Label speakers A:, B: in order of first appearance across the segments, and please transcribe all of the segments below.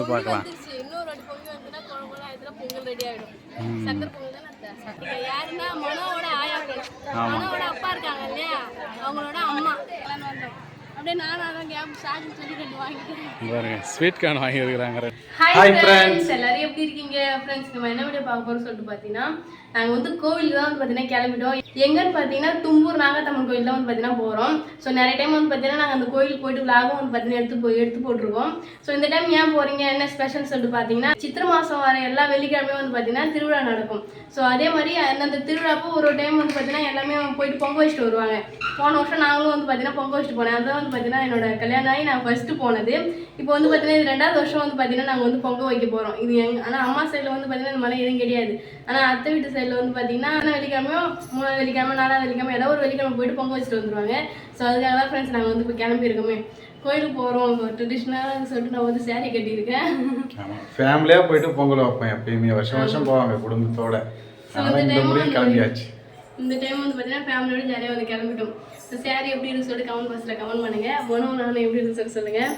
A: போகும்போது பார்க்கலாம்.
B: இன்னொரு வாட்டி பொங்கல் வந்துன்னா குழம்புலாம் ஆயிடுச்சுன்னா பொங்கல் ரெடி ஆகிடும். சக்கரை பொங்கல் தானே யாருன்னா மனோவோட ஆயாக்கள், மனோவோட அப்பா இருக்காங்க இல்லையா, அவங்களோட அம்மா எல்லாம் வந்தோம். அப்படியே நானும் கேப் சாக்கு சொல்லி ரெண்டு வாங்கிட்டேன்
A: பாருங்க. ஸ்வீட் கார்ன் வாங்கியிருக்கிறாங்க.
B: ஹாய் ஃப்ரெண்ட்ஸ், எல்லாரும் எப்படி இருக்கீங்க? ஃப்ரெண்ட்ஸ், நம்ம என்ன வீடியோ பார்க்க போகிறோம்னு சொல்லிட்டு பார்த்தீங்கன்னா, நாங்கள் வந்து கோவிலுக்கு தான் வந்து பார்த்தீங்கன்னா கிளம்பிட்டோம். எங்கன்னு பார்த்தீங்கன்னா தும்பூர் நாகத்தம்மன் கோயில் தான் வந்து பார்த்தீங்கன்னா போகிறோம். ஸோ நிறைய டைம் வந்து பார்த்தீங்கன்னா நாங்கள் அந்த கோயிலுக்கு போயிட்டு விலாகும் வந்து பார்த்தீங்கன்னா எடுத்து போட்டிருக்கோம். ஸோ இந்த டைம் ஏன் போகிறீங்க, என்ன ஸ்பெஷல் சொல்லிட்டு பார்த்தீங்கன்னா, சித்திரை மாதம் வர எல்லா வெள்ளிக்கிழமையும் வந்து பார்த்தீங்கன்னா திருவிழா நடக்கும். ஸோ அதே மாதிரி அந்த திருவிழாப்போ ஒரு டைம் வந்து பார்த்தீங்கன்னா எல்லாமே போயிட்டு பொங்க வச்சுட்டு வருவாங்க. போன வருஷம் நாங்களும் வந்து பார்த்தீங்கன்னா பொங்க வச்சுட்டு போனேன். அதுதான் வந்து பார்த்தீங்கன்னா என்னோட கல்யாணம் ஆகி நான் ஃபர்ஸ்ட்டு போனது. இப்போ வந்து பார்த்தீங்கன்னா இது 2வது வருஷம் வந்து பார்த்தீங்கன்னா நாங்கள் வந்து பொங்க வைக்க போகிறோம். இது ஆனால் அம்மா சைடில் வந்து பார்த்தீங்கன்னா இந்த மாதிரி எதுவும் கிடையாது. ஆனால் அத்தை வீட்டு சைடில் வந்து பார்த்தீங்கன்னா வெள்ளிக்கிழமையும் 3வது வெள்ளிக்கிழமை 4வது வெள்ளிக்கிழமை ஏதாவது ஒரு வெள்ளிக்கிழமை போயிட்டு பொங்க வச்சுட்டு வந்துருவாங்க. ஸோ அதுக்காக தான் ஃப்ரெண்ட்ஸ் நாங்கள் வந்து இப்போ கிளம்பியிருக்கோமே, கோயிலுக்கு போகிறோம். ட்ரெடிஷ்னலாக சொல்லிட்டு நான் வந்து சேரீ கட்டியிருக்கேன்.
A: ஃபேமிலியாக போயிட்டு பொங்கல் வைப்பேன். எப்பயுமே வருஷம் போவாங்க குடும்பத்தோட.
B: இந்த டைம் வந்து பார்த்தீங்கன்னா ஃபேமிலியோட ஜாலியாக வந்து கிளம்பிட்டோம். ஸோ சேரீ எப்படி இருக்குன்னு சொல்லிட்டு கமெண்ட் பாக்ஸில் கமெண்ட் பண்ணுங்கள். போனோம் நானும் எப்படி இருக்குன்னு சொல்லி சொல்லுங்கள்.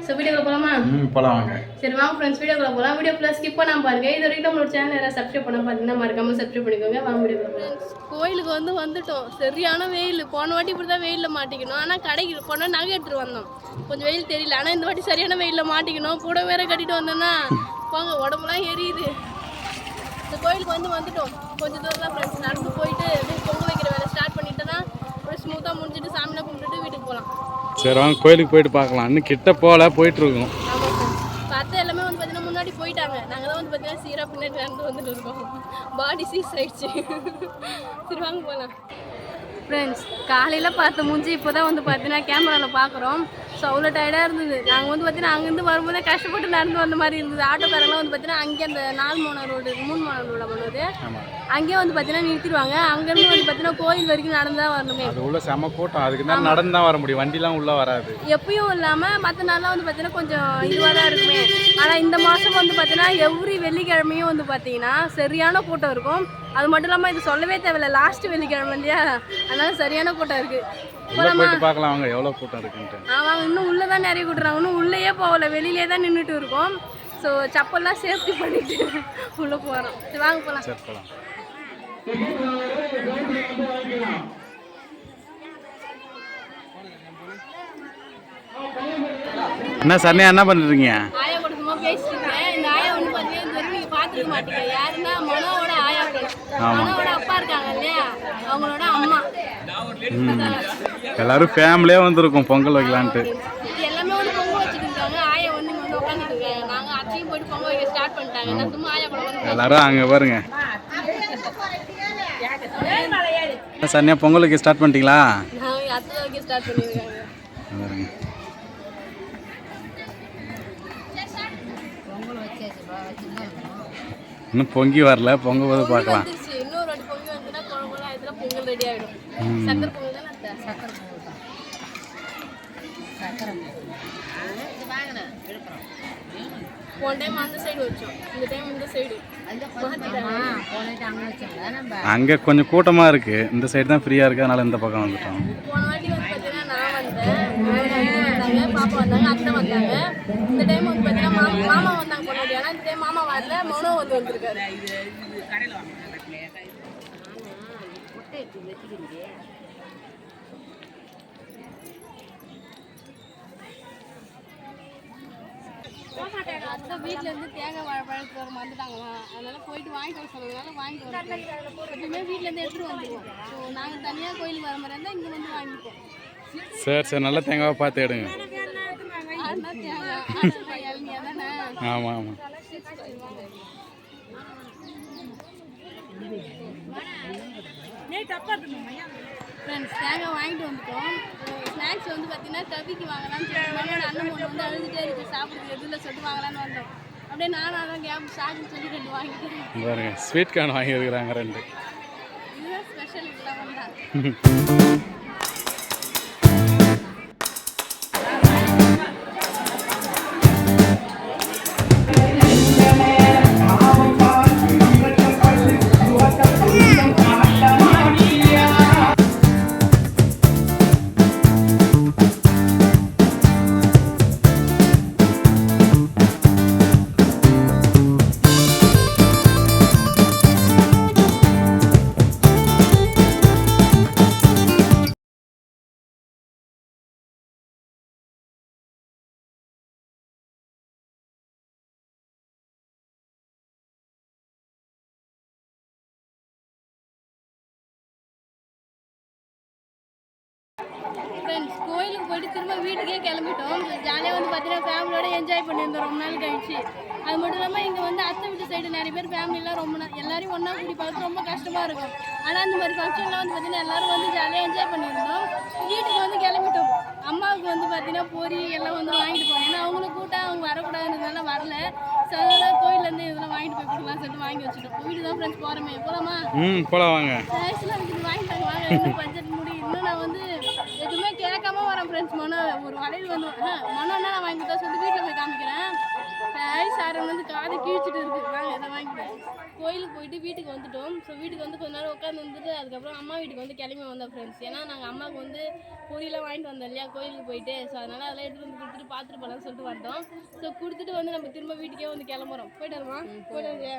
B: ஸோ வீடியோக்குள்ள போகலாமா?
A: போகலாங்க.
B: சரி வாங்க ஃப்ரெண்ட்ஸ், வீடியோக்குள்ள போகலாம். வீடியோ ஃபுல்லாக ஸ்கிப் பண்ணாமல் பாருங்க. இது வரைக்கும் நம்மளோட சேனல் யாராவது சப்ஸ்கிரைப் பண்ண பார்த்தீங்கன்னா மறக்காமல் சப்ஸ்கிரைப் பண்ணிக்கோங்க. வாங்க வீடியோக்குள்ள ஃப்ரெண்ட்ஸ். கோயிலுக்கு வந்துட்டோம். சரியான வெயில். போன வாட்டி இப்படி தான் வெயிலில் மாட்டிக்கணும். ஆனால் கடைக்கு போனால் நகை எடுத்துகிட்டு வந்தோம். கொஞ்சம் வெயில் தெரியல. ஆனால் இந்த வாட்டி சரியான வெயிலில் மாட்டிக்கணும். கூட வேற கட்டிட்டு வந்தோன்னா போங்க உடம்புலாம் எரியுது. இந்த கோயிலுக்கு வந்துட்டோம். கொஞ்சம் தூரம் தான் ஃப்ரெண்ட்ஸ். நடந்து போயிட்டு பொங்க வைக்கிற வேலை ஸ்டார்ட் பண்ணிட்டோன்னா அப்படியே ஸ்மூத்தாக முடிஞ்சிட்டு சாமியை கும்பிட்டுட்டு வீட்டுக்கு போகலாம்.
A: சரி வாங்க கோயிலுக்கு போயிட்டு பார்க்கலாம். இன்னும் கிட்ட போகல, போயிட்டு இருக்கோம்.
B: ஆமாம் ஃப்ரெண்ட்ஸ், பார்த்து எல்லாமே வந்து பார்த்தீங்கன்னா முன்னாடி போயிட்டாங்க. நாங்கள் தான் வந்து பார்த்தீங்கன்னா சீராக பின்னாடி நடந்து வந்துட்டு இருக்கோம். பாடி சீஸ் ஆயிடுச்சு. சரி வாங்க போகலாம் ஃப்ரெண்ட்ஸ். காலையில் பார்த்த மூஞ்சி இப்போ தான் வந்து பார்த்தீங்கன்னா கேமராவில் பார்க்குறோம். ஸோ அவ்வளோ டயர்டாக இருந்தது. நாங்கள் வந்து பார்த்தீங்கன்னா அங்கேருந்து வரும்போதே கஷ்டப்பட்டு நடந்து வந்த மாதிரி இருந்தது. ஆட்டோக்காரெல்லாம் வந்து பார்த்தீங்கன்னா அங்கே அந்த 4 மணி ரோடு 3 மணி ரோட பண்ணுவது அங்கேயே வந்து பார்த்தீங்கன்னா நிறுத்திடுவாங்க. அங்கேருந்து வந்து பார்த்தீங்கன்னா கோயில் வரைக்கும் நடந்து தான் வரணுமே.
A: அது உள்ள செம கூட்டம். அதுக்கு தான் நடந்து தான் வர முடியும். வண்டிலாம் உள்ளே வராது.
B: எப்பயும் இல்லாமல் மற்ற நாள்லாம் வந்து பார்த்தீங்கன்னா கொஞ்சம் இதுவாக தான் இருக்குமே. ஆனால் இந்த மாதம் வந்து பார்த்தீங்கன்னா எவ்ரி வெள்ளிக்கிழமையும் வந்து பார்த்தீங்கன்னா சரியான கூட்டம் இருக்கும். அது மட்டும் இல்லாமல் இது சொல்லவே தேவையில்லை, லாஸ்ட் வெள்ளிக்கிழமை இல்லையா, அதனால சரியான கூட்டம் இருக்குது.
A: போயிட்டு பார்க்கலாம் வாங்க எவ்வளோ கூட்டம் இருக்குன்ட்டு.
B: ஆமாங்க, இன்னும் உள்ளே தான் நிறைய கூட்டுறாங்க. இன்னும் உள்ளேயே போகல, வெளியிலே தான் நின்றுட்டு இருக்கோம். ஸோ செப்பல்லாம் சேஃப்டி பண்ணிட்டு உள்ளே போகிறோம். சரி வாங்க போகலாம்.
A: சரி போகலாம். என்ன சரணியா என்ன பண்ணுறீங்க?
B: ஆயா கூட சும்மா பேசிட்டு இருக்கேன். இந்த ஆயா வந்து பார்த்தீங்கன்னா நீங்கள் பார்த்துக்க மாட்டீங்க. யாருன்னா மனோவோட ஆயாக்கள், மனோவோட அப்பா இருக்காங்க இல்லையா, அவங்களோட அம்மா.
A: எல்லாரும் ஃபேமிலியாக வந்துருக்கோம் பொங்கல் வைக்கலான்ட்டு.
B: எல்லாமே வந்து பொங்கல் வச்சுட்டு இருக்காங்க. ஆயா வந்து இங்கே வந்து உட்காந்துட்டு இருக்காங்க. நாங்கள் அத்தையும் போயிட்டு பொங்கல் வைக்க ஸ்டார்ட் பண்ணிட்டாங்க. நான் சும்மா ஆயா கூட வந்து
A: எல்லாரும் அங்கே பாருங்க. சரணியா பொங்கல் வைக்க ஸ்டார்ட் பண்ணிட்டீங்களா?
B: நாங்கள் அத்தை வைக்க ஸ்டார்ட் பண்ணியிருக்காங்க.
A: இன்னும் பொங்கி வரல, பொங்க போது பார்க்கலாம்.
B: இன்னொரு வாட்டி பொங்கல் வந்துன்னா குழம்புலாம் ஆயிடுச்சுன்னா பொங்கல் ரெடி ஆகிடும். சக்கரை பொங்கல் தானே அத்தை? சக்கரை பொங்கல் தான். சக்கரை போன டைம் அந்த சைடு வச்சோம், இந்த டைம் இந்த சைடு.
A: அங்கே கொஞ்சம் கூட்டமாக இருக்குது, இந்த சைடு தான் ஃப்ரீயாக இருக்குது, அதனால் இந்த பக்கம் வந்துட்டோம்.
B: போன வாட்டி வந்து பார்த்தீங்கன்னா நான் வந்தேன், பாப்பா வந்தாங்க, அத்தை வந்தாங்க. இந்த டைம் வந்து பார்த்தீங்கன்னா மாமா வந்தாங்க போன வாட்டி. ஆனால் இந்த டைம் மாமா வரல, மனோ வந்துருக்காரு. அத்தை வீட்டிலேருந்து தேங்காய் வாழைப்பழத்துக்கு வர வந்துட்டாங்களா, அதனால போயிட்டு வாங்கிட்டு வர சொன்னதுனால வாங்கிட்டு வரோம். எப்பவுமே வீட்டிலேருந்து எடுத்துகிட்டு வந்துடுவோம். ஸோ நாங்கள் தனியாக கோயிலுக்கு வர மாதிரி இருந்தால் இங்கே வந்து வாங்கிப்போம்.
A: சரி நல்லா தேங்காவை பார்த்து எடுங்க. ஆமாம் ஆமாம்.
B: ஃப்ரெண்ட்ஸ், தேங்காய் வாங்கிட்டு வந்துட்டோம். ஸ்நாக்ஸ் வந்து பார்த்தீங்கன்னா கவிக்கு வாங்கலாம்னு சொல்லிட்டு மனோட அண்ணன் பொண்ணு வந்து அழுதுகிட்டே இருக்குது, சாப்பிட்றது எதுவும் சொல்லிட்டு வாங்கலான்னு வந்தோம். அப்படியே நானும் கேப் சாக்குன்னு சொல்லி 2 வாங்கிட்டேன்.
A: பாருங்க ஸ்வீட் கார்ன் வாங்கியிருக்கிறாங்க 2.
B: இதுதான் ஸ்பெஷல் இல்லாமல் தான். ஃப்ரெண்ட்ஸ் கோயிலுக்கு போயிட்டு திரும்ப வீட்டுக்கே கிளம்பிட்டோம். ஜாலியாக வந்து பார்த்தீங்கன்னா ஃபேமிலியோட என்ஜாய் பண்ணியிருந்தோம் ரொம்ப நாள் கழிச்சு. அது மட்டும் இல்லாமல் இங்கே வந்து அத்தை வீட்டு சைடு நிறைய பேர் ஃபேமிலிலாம் ரொம்ப எல்லாரையும் ஒன்றா கூட்டி பார்த்து ரொம்ப கஷ்டமாக இருக்கும். ஆனால் அந்த மாதிரி ஃபங்க்ஷன்லாம் வந்து பார்த்தீங்கன்னா எல்லோரும் வந்து ஜாலியாக என்ஜாய் பண்ணியிருந்தோம். வீட்டுக்கு வந்து கிளம்பிட்டோம். அம்மாவுக்கு வந்து பார்த்தீங்கன்னா பொரி எல்லாம் வந்து வாங்கிட்டு போவோம். ஏன்னா அவங்களும் கூட்டம் அவங்க வரக்கூடாதுன்றதுனால வரல. ஸோ அதனால் கோயிலேருந்து இதெல்லாம் வாங்கிட்டு போய் கொடுக்கலாம் சொல்லிட்டு வாங்கி வச்சுட்டோம். வீடு தான் ஃப்ரெண்ட்ஸ் போகிறோமே போகலாமா?
A: போகலாம் வாங்க.
B: ஸ்நாக்ஸ்லாம் இருக்குது வாங்கிட்டாங்க வாங்க. இன்னும் பட்ஜெட் முடி இன்னும் நான் வந்து எதுவுமே கேட்காம வரேன் ஃப்ரெண்ட்ஸ். ஒரு வளையல் வந்து மனோன்னா நான் வாங்கி கொடுத்தா சொல்லிட்டு வீட்டில் போய் காமிக்கிறேன். சாரம் வந்து காதை கிழிச்சிட்டு இருக்கு. வாங்க இதை வாங்கிட்டேன். கோயிலுக்கு போயிட்டு வீட்டுக்கு வந்துட்டோம். ஸோ வீட்டுக்கு வந்து கொஞ்ச நேரம் உட்காந்து வந்துட்டு அதுக்கப்புறம் அம்மா வீட்டுக்கு வந்து கிளம்பி வந்தோம் ஃப்ரெண்ட்ஸ். ஏன்னா நாங்கள் அம்மாவுக்கு வந்து பொரியெல்லாம் வாங்கிட்டு வந்தோம் இல்லையா கோயிலுக்கு போயிட்டு. ஸோ அதனால் அதெல்லாம் எடுத்துகிட்டு வந்து கொடுத்துட்டு பார்த்துட்டு போகலான்னு சொல்லிட்டு வந்தோம். ஸோ கொடுத்துட்டு வந்து நம்ம திரும்ப வீட்டுக்கே வந்து கிளம்புறோம். போயிட்டு வருமா? போயிட்டு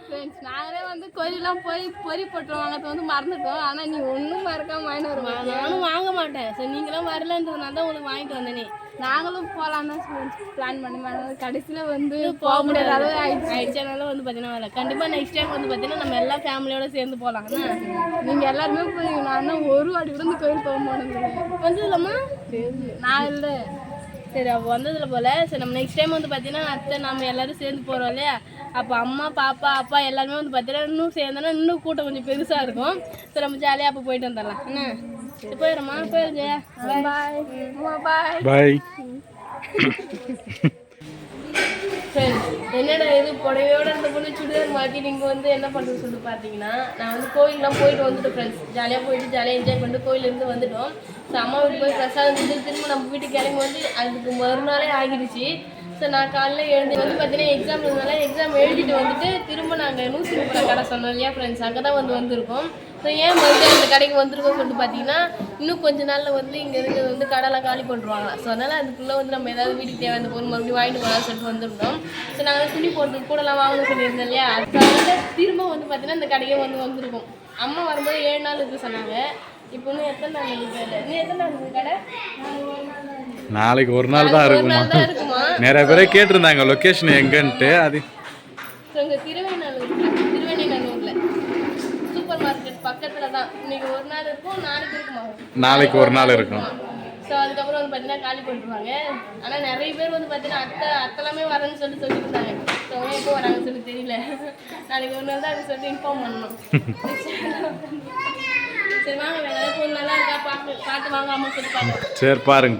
B: ஃப்ரெண்ட்ஸ் நாங்களே வந்து கோயிலெலாம் போய் பொறி போட்டுருவோம் வாங்கிறது வந்து மறந்துட்டோம். ஆனால் நீ ஒன்றும் மறக்காமல் வாங்கிட்டு வருவாங்க. நானும் வாங்க மாட்டேன். ஸோ நீங்களாம் வரலன்றதுனால தான் உங்களுக்கு வாங்கிட்டு வந்தேனே. நாங்களும் போகலான்னு தான் பிளான் பண்ணி கடைசியில் வந்து போக முடியாத அளவு ஆயிடுச்சு. அதனால வந்து பார்த்தீங்கன்னா வரல. கண்டிப்பாக நெக்ஸ்ட் டைம் வந்து பார்த்தீங்கன்னா நம்ம எல்லா ஃபேமிலியோட சேர்ந்து போகலாம். நீங்கள் எல்லாருமே போய் நான் ஒரு வாட்டி கூட இந்த கோயில் போக மாட்டேங்குது. வந்ததில்லம்மா? நான் இல்லை. சரி அப்போ வந்ததில் போல். சரி நம்ம நெக்ஸ்ட் டைம் வந்து பார்த்தீங்கன்னா அத்தை நம்ம எல்லோரும் சேர்ந்து போகிறோம் இல்லையா? அப்போ அம்மா பாப்பா அப்பா எல்லாருமே வந்து பார்த்தீங்கன்னா இன்னும் சேர்ந்தோன்னா இன்னும் கூட்டம் கொஞ்சம் பெருசாக இருக்கும். சரி நம்ம ஜாலியாக அப்போ போயிட்டு வந்துடலாம். என்ன போயிடுறோமா? போயிடுங்க. பாய் பாய்
A: பாய்.
B: என்னடா இது புடவையோட இருந்த பொண்ணு சுடிதார் மாட்டி நீங்கள் வந்து என்ன பண்ணுறது சொல்லிட்டு பார்த்தீங்கன்னா நான் வந்து கோயிலெலாம் போயிட்டு வந்துட்டோம் ஃப்ரெண்ட்ஸ். ஜாலியாக போயிட்டு ஜாலியாக என்ஜாய் பண்ணிட்டு கோயிலேருந்து வந்துட்டோம். ஸோ அம்மா வீட்டுக்கு போய் பிரசாதம் செஞ்சு திரும்ப நம்ம வீட்டுக்கு கிளம்பி வந்து அதுக்கு மறுநாளே ஆகிடுச்சு. ஸோ நான் காலைல எழுந்து வந்து பார்த்தீங்கன்னா எக்ஸாம் இருந்தனால எக்ஸாம் எழுதிட்டு வந்துட்டு திரும்ப நாங்கள் 130 கடை சொன்னோம் இல்லையா ஃப்ரெண்ட்ஸ், அங்கே தான் வந்து வந்திருக்கோம். ஸோ ஏன் மறுபடியும் அந்த கடைக்கு வந்திருக்கோம்னு சொல்லிட்டு பார்த்தீங்கன்னா இன்னும் கொஞ்ச நாளில் வந்து இங்கே இருக்கிறது வந்து கடைலாம் காலி பண்ணுவாங்க. ஸோ அதனால் அதுக்குள்ளே வந்து நம்ம ஏதாவது வீட்டுக்கு தேவையான பொருள் மறுபடியும் வாங்கிட்டு போகலான்னு சொல்லிட்டு வந்திருந்தோம். ஸோ நாங்கள் துணி போடுறதுக்கு கூடலாம் வாங்கணும்னு சொல்லியிருந்தோம் இல்லையா, அதனால திரும்ப வந்து பார்த்தீங்கன்னா இந்த கடைக்கே வந்து வந்திருக்கோம். அம்மா வரும்போது 7 நாள் இருக்குது சொன்னாங்க. இப்போ இன்னும் எத்தனை நாள் இருக்குது? இன்னும் எத்தனை நாள் இருக்குது கடை?
A: நாளைக்கு ஒரு நாள் தான் இருக்குமா? நிறைய பேரே கேட்டிருந்தாங்க லொக்கேஷன் எங்கன்ட்டு. அது
B: இங்கே திருவேணநல்லூரில் சூப்பர் மார்க்கெட் பக்கத்தில் தான். இன்னைக்கு ஒரு நாள் இருக்கும், நாளைக்கு இருக்குமா?
A: நாளைக்கு ஒரு நாள் இருக்கும்.
B: ஸோ அதுக்கப்புறம் வந்து பார்த்தீங்கன்னா காலி பண்ணிடுவாங்க. ஆனால் நிறைய பேர் வந்து பார்த்தீங்கன்னா அத்தெல்லாமே வரேன்னு சொல்லிட்டு இருந்தாங்க. ஸோ அவங்க எப்போ வராங்கன்னு சொல்லி தெரியல. நாளைக்கு ஒரு நாள் தான் அது சொல்லிட்டு இன்ஃபார்ம் பண்ணணும். சரி வாங்க, வேறு ஏதாவது பொருள் நல்லா இருக்கா பார்த்து வாங்க அம்மா சொல்லி பார்க்கலாம்.
A: சரி பாருங்க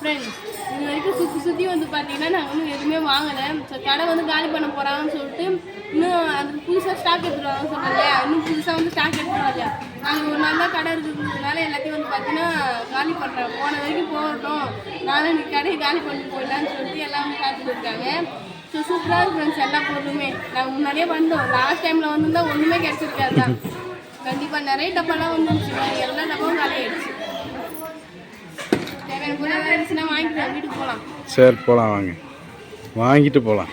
B: ஃப்ரெண்ட்ஸ் இது வரைக்கும் சுற்றி வந்து பார்த்தீங்கன்னா நாங்கள் இன்னும் எதுவுமே வாங்கலை. ஸோ கடை வந்து காலி பண்ண போகிறாங்கன்னு சொல்லிட்டு இன்னும் அதுக்கு புதுசாக ஸ்டாக் எடுத்துருவாங்கன்னு சொன்னாங்க. இன்னும் புதுசாக வந்து ஸ்டாக் எடுத்துருவாங்க. நாங்கள் ஒரு நாள் தான் கடை இருக்கிறதுனால எல்லாத்தையும் வந்து பார்த்தீங்கன்னா காலி பண்ணுறோம். போன வரைக்கும் போகட்டும், நானும் இன்னைக்கு கடையை காலி பண்ணிட்டு போயிடலான்னு சொல்லிட்டு எல்லாம் பார்த்துட்டு இருக்காங்க. ஸோ சூப்பராக இருக்கு ஃப்ரெண்ட்ஸ் எல்லா பொருளுமே. நாங்கள் முன்னாடியே வந்தோம். லாஸ்ட் டைமில் வந்துருந்தால் ஒன்றுமே கிடச்சிருக்காது தான். கண்டிப்பாக நிறைய டப்பாலாம் வந்துருச்சு. எல்லா டப்பாவும் காலியாகிடுச்சு. தேவையான பொருள் இருந்துச்சுன்னா வாங்கிக்கலாம், வீட்டுக்கு போகலாம்.
A: சரி போகலாம் வாங்க, வாங்கிட்டு போகலாம்.